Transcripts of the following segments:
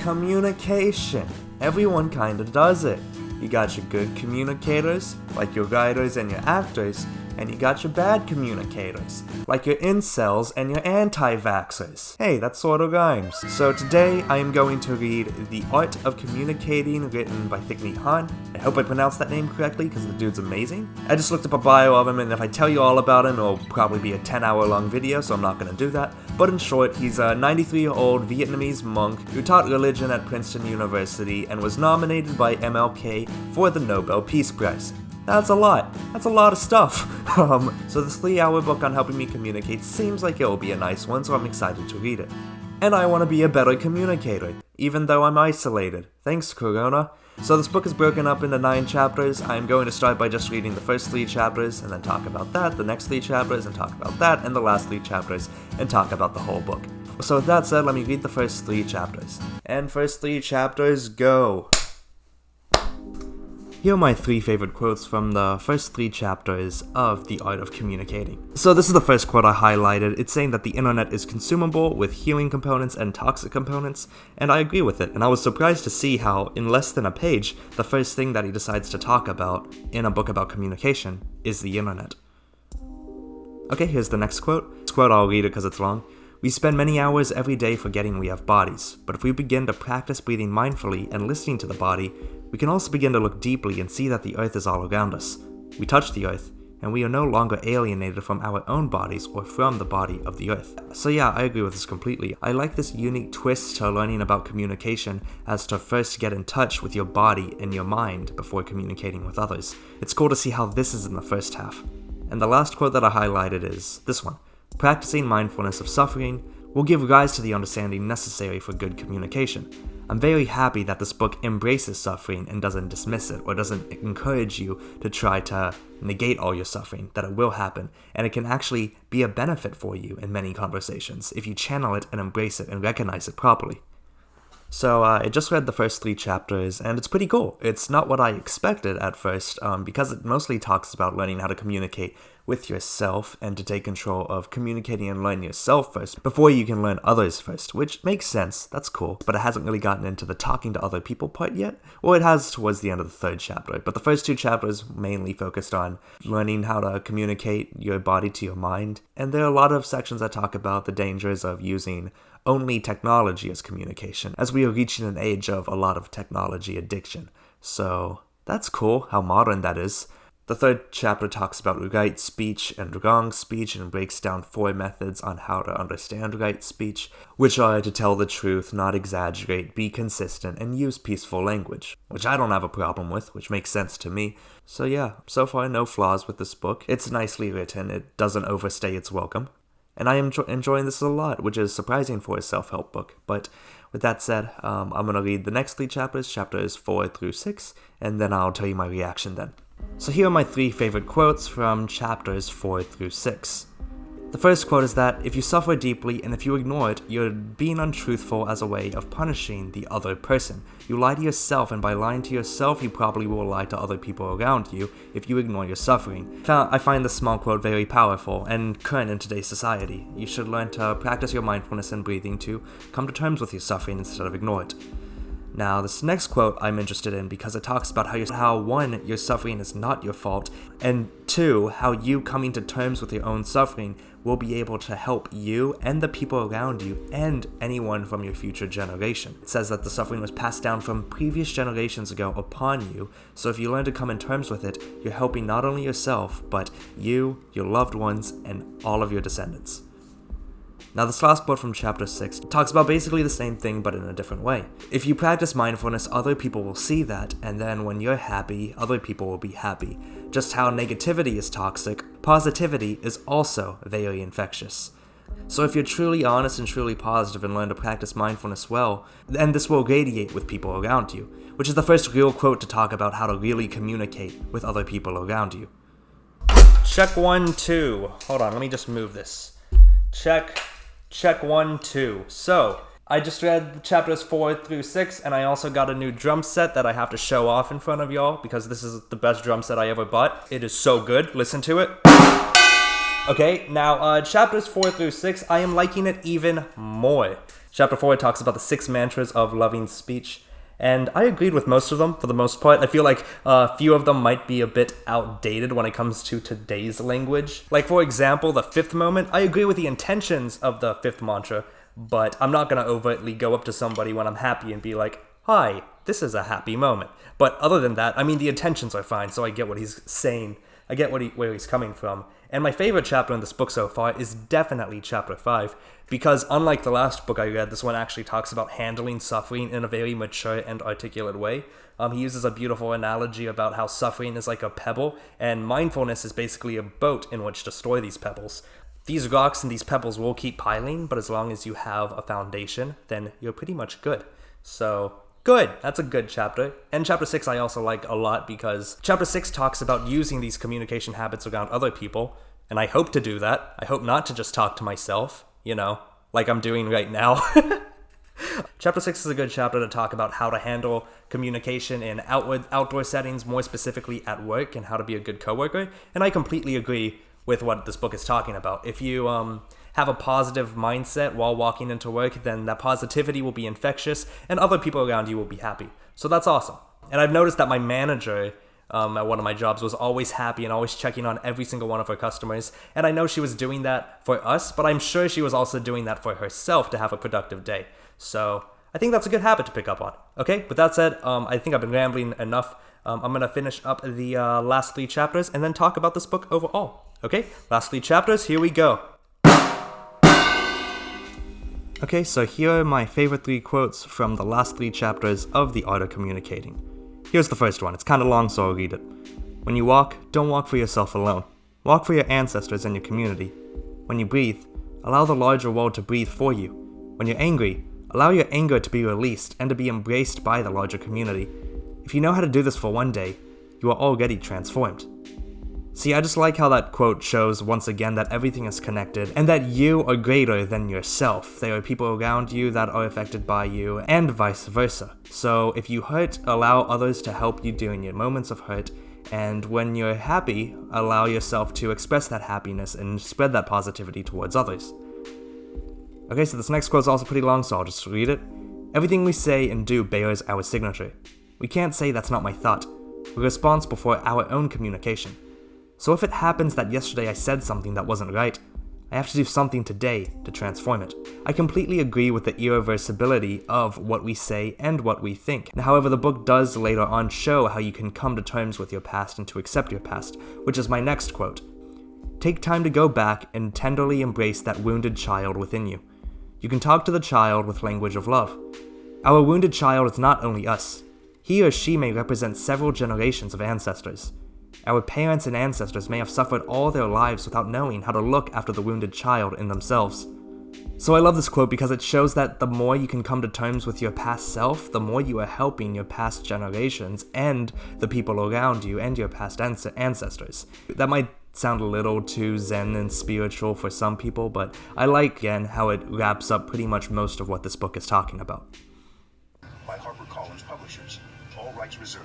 Communication. Everyone kinda does it. You got your good communicators, like your writers and your actors, and you got your bad communicators, like your incels and your anti-vaxxers. Hey, that sorta rhymes. So today I am going to read The Art of Communicating, written by Thich Nhat Hanh. I hope I pronounced that name correctly, because the dude's amazing. I just looked up a bio of him, and if I tell you all about him, it'll probably be a 10-hour long video, so I'm not gonna do that. But in short, he's a 93-year-old Vietnamese monk who taught religion at Princeton University and was nominated by MLK for the Nobel Peace Prize. That's a lot. That's a lot of stuff. So this 3-hour book on helping me communicate seems like it will be a nice one, so I'm excited to read it. And I want to be a better communicator, even though I'm isolated. Thanks, Corona. So this book is broken up into 9 chapters. I'm going to start by just reading the first 3 chapters, and then talk about that, the next 3 chapters, and talk about that, and the last 3 chapters, and talk about the whole book. So with that said, let me read the first 3 chapters. And first 3 chapters, go! Here are my 3 favorite quotes from the first 3 chapters of The Art of Communicating. So this is the first quote I highlighted. It's saying that the internet is consumable with healing components and toxic components, and I agree with it, and I was surprised to see how, in less than a page, the first thing that he decides to talk about in a book about communication is the internet. Okay, here's the next quote. This quote, I'll read it because it's long. We spend many hours every day forgetting we have bodies, but if we begin to practice breathing mindfully and listening to the body, we can also begin to look deeply and see that the earth is all around us. We touch the earth, and we are no longer alienated from our own bodies or from the body of the earth. So yeah, I agree with this completely. I like this unique twist to learning about communication as to first get in touch with your body and your mind before communicating with others. It's cool to see how this is in the first half. And the last quote that I highlighted is this one. Practicing mindfulness of suffering will give rise to the understanding necessary for good communication. I'm very happy that this book embraces suffering and doesn't dismiss it or doesn't encourage you to try to negate all your suffering, that it will happen, and it can actually be a benefit for you in many conversations if you channel it and embrace it and recognize it properly. So I just read the first 3 chapters, and it's pretty cool. It's not what I expected at first, because it mostly talks about learning how to communicate with yourself and to take control of communicating and learning yourself first before you can learn others first, which makes sense. That's cool, but it hasn't really gotten into the talking to other people part yet. Well, it has towards the end of the 3rd chapter, but the first 2 chapters mainly focused on learning how to communicate your body to your mind, and there are a lot of sections that talk about the dangers of using only technology as communication, as we are reaching an age of a lot of technology addiction. So that's cool how modern that is. The 3rd chapter talks about right speech and wrong speech and breaks down 4 methods on how to understand right speech, which are to tell the truth, not exaggerate, be consistent, and use peaceful language, which I don't have a problem with, which makes sense to me. So yeah, so far no flaws with this book. It's nicely written, it doesn't overstay its welcome. And I am enjoying this a lot, which is surprising for a self-help book. But with that said, I'm going to read the next 3 chapters, chapters 4 through 6, and then I'll tell you my reaction then. So here are my 3 favorite quotes from chapters 4 through 6. The first quote is that if you suffer deeply and if you ignore it, you're being untruthful as a way of punishing the other person. You lie to yourself, and by lying to yourself, you probably will lie to other people around you if you ignore your suffering. I find this small quote very powerful and current in today's society. You should learn to practice your mindfulness and breathing to come to terms with your suffering instead of ignore it. Now, this next quote I'm interested in because it talks about how 1, your suffering is not your fault, and 2, how you coming to terms with your own suffering will be able to help you and the people around you and anyone from your future generation. It says that the suffering was passed down from previous generations ago upon you, so if you learn to come in terms with it, you're helping not only yourself, but you, your loved ones, and all of your descendants. Now this last quote from chapter 6 talks about basically the same thing but in a different way. If you practice mindfulness, other people will see that, and then when you're happy, other people will be happy. Just how negativity is toxic, positivity is also very infectious. So if you're truly honest and truly positive and learn to practice mindfulness well, then this will radiate with people around you, which is the first real quote to talk about how to really communicate with other people around you. Check 1, 2. Hold on, let me just move this. Check 1, 2. So, I just read chapters 4 through 6, and I also got a new drum set that I have to show off in front of y'all, because this is the best drum set I ever bought. It is so good. Listen to it. Okay, now chapters 4 through 6, I am liking it even more. Chapter 4 talks about the 6 mantras of loving speech, and I agreed with most of them for the most part. I feel like a few of them might be a bit outdated when it comes to today's language. Like, for example, the 5th moment, I agree with the intentions of the 5th mantra, but I'm not going to overtly go up to somebody when I'm happy and be like, hi, this is a happy moment. But other than that, I mean, the intentions are fine, so I get what he's saying. I get where he's coming from. And my favorite chapter in this book so far is definitely chapter 5, because unlike the last book I read, this one actually talks about handling suffering in a very mature and articulate way. He uses a beautiful analogy about how suffering is like a pebble, and mindfulness is basically a boat in which to store these pebbles. These rocks and these pebbles will keep piling, but as long as you have a foundation, then you're pretty much good. So, good. That's a good chapter. And chapter 6 I also like a lot because chapter 6 talks about using these communication habits around other people, and I hope to do that. I hope not to just talk to myself, like I'm doing right now. Chapter 6 is a good chapter to talk about how to handle communication in outdoor settings, more specifically at work, and how to be a good coworker. And I completely agree with what this book is talking about. If you have a positive mindset while walking into work, then that positivity will be infectious and other people around you will be happy. So that's awesome. And I've noticed that my manager at one of my jobs was always happy and always checking on every single one of her customers. And I know she was doing that for us, but I'm sure she was also doing that for herself to have a productive day. So I think that's a good habit to pick up on. Okay, with that said, I think I've been rambling enough. I'm going to finish up the last 3 chapters and then talk about this book overall. Okay, last 3 chapters, here we go. Okay, so here are my favorite 3 quotes from the last 3 chapters of The Art of Communicating. Here's the first one. It's kind of long, so I'll read it. When you walk, don't walk for yourself alone. Walk for your ancestors and your community. When you breathe, allow the larger world to breathe for you. When you're angry, allow your anger to be released and to be embraced by the larger community. If you know how to do this for one day, you are already transformed. See, I just like how that quote shows once again that everything is connected and that you are greater than yourself. There are people around you that are affected by you and vice versa. So if you hurt, allow others to help you during your moments of hurt, and when you're happy, allow yourself to express that happiness and spread that positivity towards others. Okay, so this next quote is also pretty long, so I'll just read it. Everything we say and do bears our signature. We can't say that's not my thought. We're responsible for our own communication. So if it happens that yesterday I said something that wasn't right, I have to do something today to transform it. I completely agree with the irreversibility of what we say and what we think. However, the book does later on show how you can come to terms with your past and to accept your past, which is my next quote. Take time to go back and tenderly embrace that wounded child within you. You can talk to the child with language of love. Our wounded child is not only us. He or she may represent several generations of ancestors. Our parents and ancestors may have suffered all their lives without knowing how to look after the wounded child in themselves. So I love this quote because it shows that the more you can come to terms with your past self, the more you are helping your past generations and the people around you and your past ancestors. That might sound a little too zen and spiritual for some people, but I like, again, how it wraps up pretty much most of what this book is talking about. By HarperCollins Publishers. All rights reserved.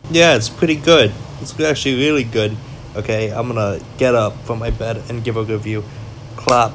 Yeah, it's pretty good. It's actually really good. Okay, I'm gonna get up from my bed and give a review. Clap.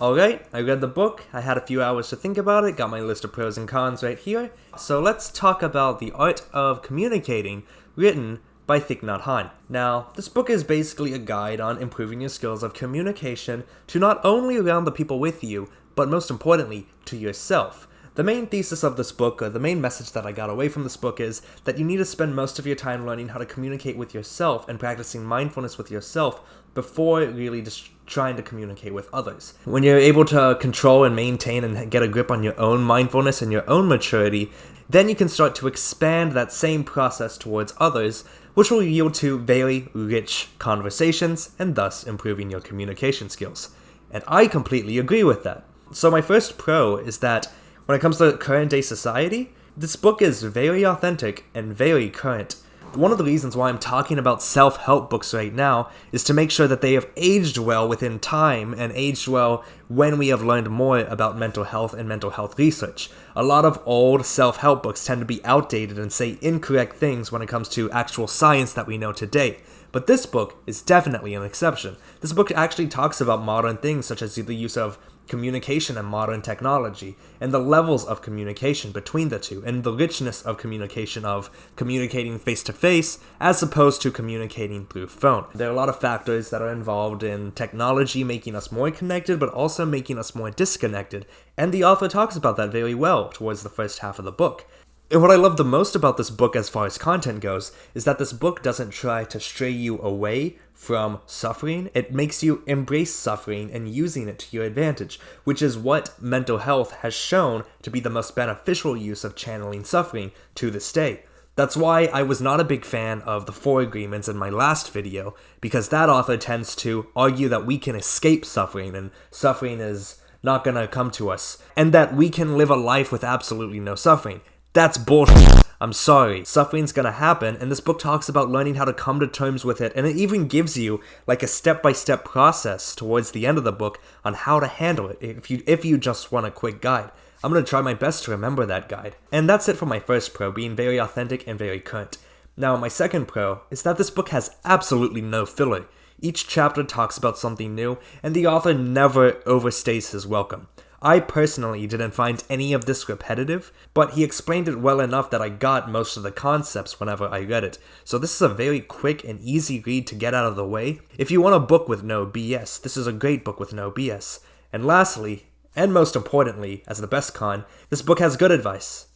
Alright, I read the book. I had a few hours to think about it. Got my list of pros and cons right here. So let's talk about The Art of Communicating, written by Thich Nhat Hanh. Now, this book is basically a guide on improving your skills of communication to not only around the people with you, but most importantly, to yourself. The main thesis of this book, or the main message that I got away from this book, is that you need to spend most of your time learning how to communicate with yourself and practicing mindfulness with yourself before really just trying to communicate with others. When you're able to control and maintain and get a grip on your own mindfulness and your own maturity, then you can start to expand that same process towards others, which will yield to very rich conversations and thus improving your communication skills. And I completely agree with that. So my first pro is that when it comes to current day society, this book is very authentic and very current. One of the reasons why I'm talking about self-help books right now is to make sure that they have aged well within time and aged well when we have learned more about mental health and mental health research. A lot of old self-help books tend to be outdated and say incorrect things when it comes to actual science that we know today. But this book is definitely an exception. This book actually talks about modern things such as the use of communication and modern technology, and the levels of communication between the two, and the richness of communicating face-to-face as opposed to communicating through phone. There are a lot of factors that are involved in technology making us more connected, but also making us more disconnected, and the author talks about that very well towards the first half of the book. And what I love the most about this book as far as content goes is that this book doesn't try to stray you away from suffering. It makes you embrace suffering and using it to your advantage, which is what mental health has shown to be the most beneficial use of channeling suffering to this day. That's why I was not a big fan of the 4 agreements in my last video, because that author tends to argue that we can escape suffering and suffering is not going to come to us, and that we can live a life with absolutely no suffering. That's bullshit. I'm sorry. Suffering's gonna happen, and this book talks about learning how to come to terms with it, and it even gives you like a step-by-step process towards the end of the book on how to handle it if you just want a quick guide. I'm gonna try my best to remember that guide. And that's it for my first pro, being very authentic and very current. Now, my second pro is that this book has absolutely no filler. Each chapter talks about something new, and the author never overstays his welcome. I personally didn't find any of this repetitive, but he explained it well enough that I got most of the concepts whenever I read it. So this is a very quick and easy read to get out of the way. If you want a book with no BS, this is a great book with no BS. And lastly, and most importantly, as the best con, this book has good advice.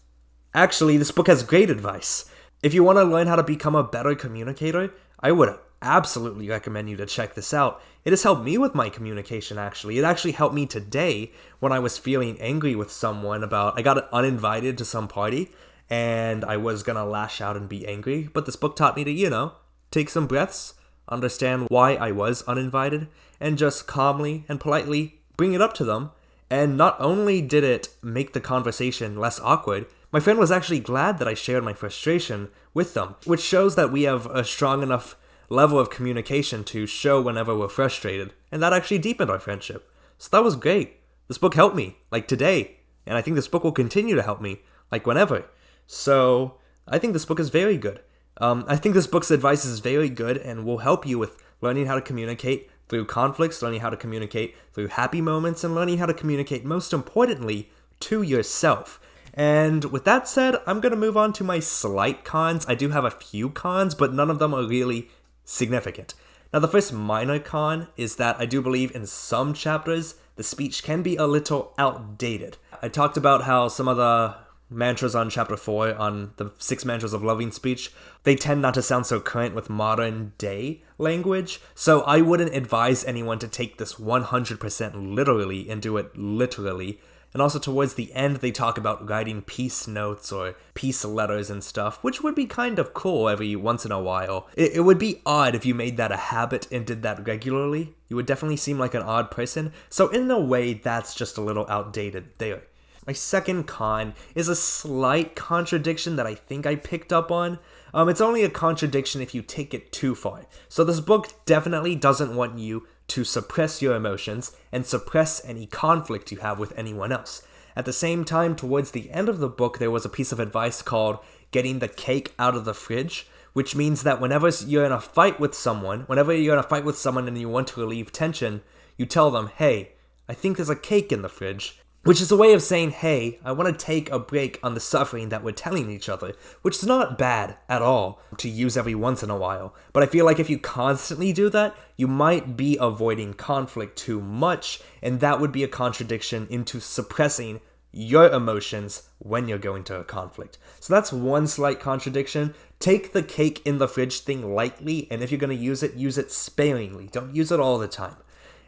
Actually, this book has great advice. If you want to learn how to become a better communicator, I would absolutely recommend you to check this out. It has helped me with my communication, actually. It actually helped me today when I was feeling angry with someone about, I got uninvited to some party, and I was gonna lash out and be angry, but this book taught me to, take some breaths, understand why I was uninvited, and just calmly and politely bring it up to them. And not only did it make the conversation less awkward, my friend was actually glad that I shared my frustration with them, which shows that we have a strong enough level of communication to show whenever we're frustrated, and that actually deepened our friendship. So that was great. This book helped me, like today, and I think this book will continue to help me, like whenever. So I think this book is very good. I think this book's advice is very good and will help you with learning how to communicate through conflicts, learning how to communicate through happy moments, and learning how to communicate, most importantly, to yourself. And with that said, I'm going to move on to my slight cons. I do have a few cons, but none of them are really significant. Now, the first minor con is that I do believe in some chapters the speech can be a little outdated. I talked about how some of the mantras on chapter 4 on the 6 mantras of loving speech, they tend not to sound so current with modern day language, so I wouldn't advise anyone to take this 100% literally and do it literally. And also towards the end, they talk about writing peace notes or peace letters and stuff, which would be kind of cool every once in a while. It would be odd if you made that a habit and did that regularly. You would definitely seem like an odd person. So in a way, that's just a little outdated there. My second con is a slight contradiction that I think I picked up on. It's only a contradiction if you take it too far. So this book definitely doesn't want you to suppress your emotions and suppress any conflict you have with anyone else. At the same time, towards the end of the book, there was a piece of advice called getting the cake out of the fridge, which means that whenever you're in a fight with someone and you want to relieve tension, you tell them, hey, I think there's a cake in the fridge. Which is a way of saying, hey, I want to take a break on the suffering that we're telling each other, which is not bad at all to use every once in a while. But I feel like if you constantly do that, you might be avoiding conflict too much, and that would be a contradiction into suppressing your emotions when you're going to a conflict. So that's one slight contradiction. Take the cake in the fridge thing lightly, and if you're going to use it sparingly. Don't use it all the time.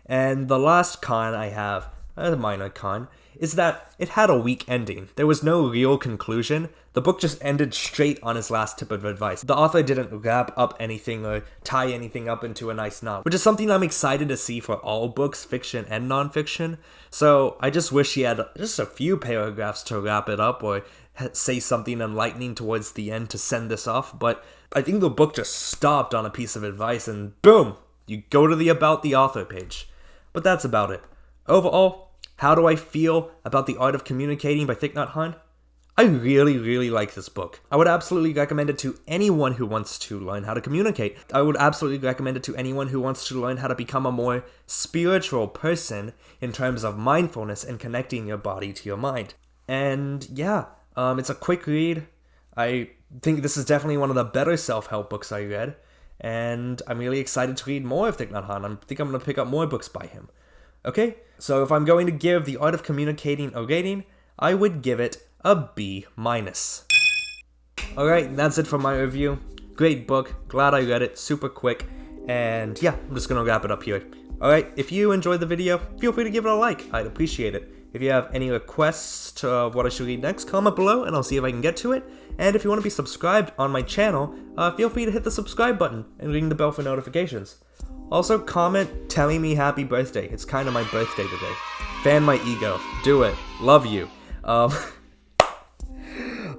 And the last con I have, a minor con, is that it had a weak ending. There was no real conclusion. The book just ended straight on his last tip of advice. The author didn't wrap up anything or tie anything up into a nice knot, which is something I'm excited to see for all books, fiction and non-fiction. So I just wish he had just a few paragraphs to wrap it up, or say something enlightening towards the end to send this off, but I think the book just stopped on a piece of advice and boom, you go to the About the Author page. But that's about it. Overall, how do I feel about The Art of Communicating by Thich Nhat Hanh? I really, really like this book. I would absolutely recommend it to anyone who wants to learn how to communicate. I would absolutely recommend it to anyone who wants to learn how to become a more spiritual person in terms of mindfulness and connecting your body to your mind. And yeah, it's a quick read. I think this is definitely one of the better self-help books I read. And I'm really excited to read more of Thich Nhat Hanh. I think I'm going to pick up more books by him. Okay, so if I'm going to give The Art of Communicating a rating, I would give it a B-. Alright, that's it for my review. Great book, glad I read it, super quick, and yeah, I'm just gonna wrap it up here. Alright, if you enjoyed the video, feel free to give it a like, I'd appreciate it. If you have any requests to what I should read next, comment below and I'll see if I can get to it. And if you want to be subscribed on my channel, feel free to hit the subscribe button and ring the bell for notifications. Also, comment telling me happy birthday, it's kind of my birthday today. Fan my ego, do it, love you.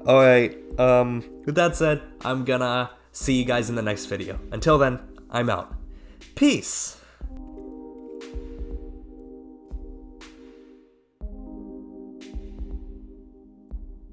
Alright, with that said, I'm gonna see you guys in the next video. Until then, I'm out. Peace!